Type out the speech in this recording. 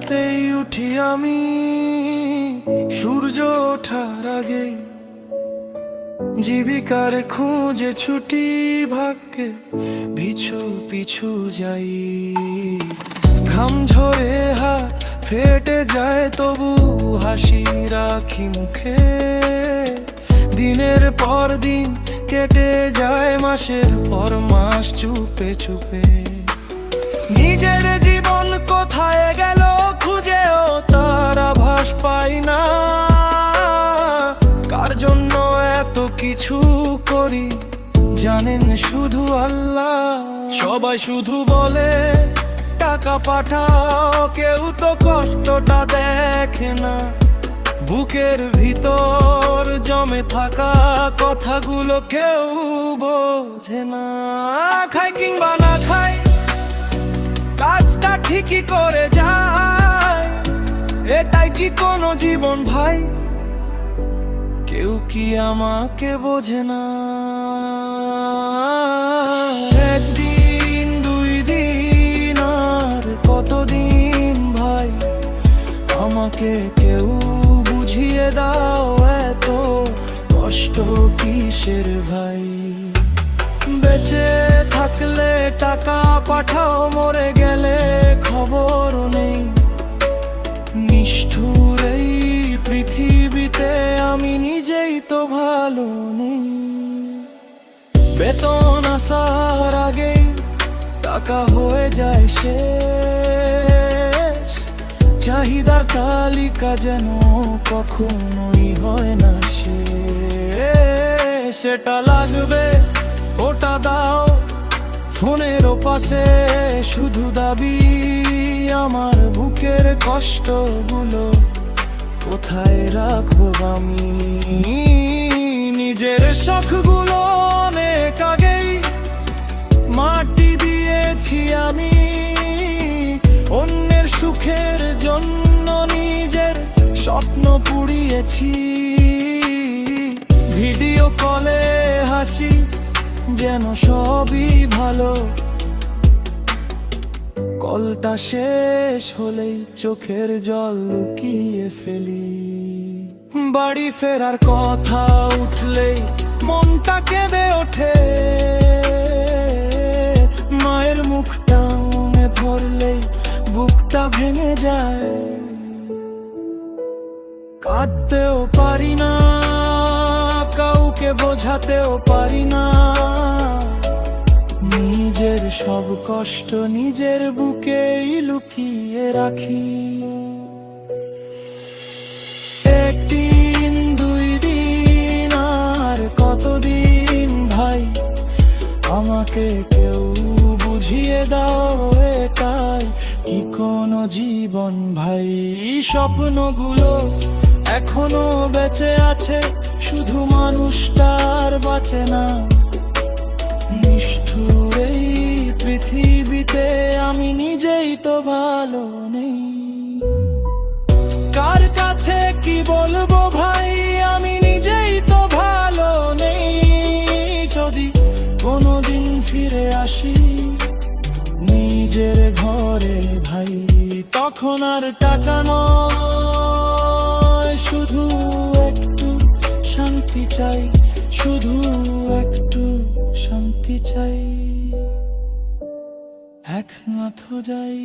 আলোতেই উঠি আমি সূর্য ওঠার আগে, জীবিকার খুঁজে ছুটি ভাগ্যে পিছু পিছু যাই। ঘাম ঝরে হাত ফেটে যায় তবু হাসি রাখি মুখে। দিনের পর দিন কেটে যায় মাসের পর মাস চুপে চুপে। নিজের জীবন কোথায় গেল খুঁজেও তার আভাস পাই না। কার জন্য এত কিছু করি জানেন শুধু আল্লাহ। সবাই শুধু বলে টাকা পাঠাও, কেউ তো কষ্টটা দেখে না। বুকের ভিতর জমে থাকা কথাগুলো কেউ বোঝে না। খাই কিংবা না খাই কাজটা ঠিকই করে যায়, এটাই কি কোনো জীবন ভাই? কেউ কি আমাকে বোঝে না? একদিন দুই দিন আর কতদিন ভাই, আমাকে কেউ বুঝিয়ে দাও এত কষ্ট কিসের ভাই? বেঁচে থাকলে টাকা পাঠাও, মরে গেলে খবর নেই। নিষ্ঠুর এই পৃথিবীতে আমি নিজেই তো ভালো নেই। বেতন আসার আগেই টাকা হয়ে যায় শেষ। চাহিদার তালিকা যেন কখনোই হয় না শেষ। সেটা লাগবে ওটা দাও, ফোনের পাশে শুধু দাবি। আমার বুকের কষ্টগুলো কোথায় রাখবো আমি? নিজের শখগুলো অনেক আগেই মাটি দিয়েছি আমি। অন্যের সুখের জন্য নিজের স্বপ্ন পুড়িয়েছি। ভিডিও কলে হাসি যেন সবই ভালো, কলটা শেষ হলেই চোখের জল লুকিয়ে ফেলি। বাড়ি ফেরার কথা উঠলেই মনটা কেঁদে ওঠে। মায়ের মুখটা মনে পড়লেই বুকটা ভেঙে যায়। কাঁদতেও পারি না, কাউকে বোঝাতেও পারি না। নিজের সব কষ্ট নিজের বুকেই লুকিয়ে রাখি। একদিন দুই দিন আর কতদিন ভাই, আমাকে কেউ বুঝিয়ে দাও এটাই কি কোনো জীবন ভাই? স্বপ্নগুলো এখনো বেঁচে আছে, শুধু মানুষটার বাঁচে না। নিষ্ঠুর এই পৃথিবীতে আমি নিজেই তো ভালো নেই। কার কাছে কি বলবো ভাই, আমি নিজেই তো ভালো নেই। যদি কোনোদিন ফিরে আসি নিজের ঘরে ভাই, তখন আর টাকা নয়, শুধু একটু শান্তি চাই। শুধু একটু শান্তি চাই, একমাত্র যাই।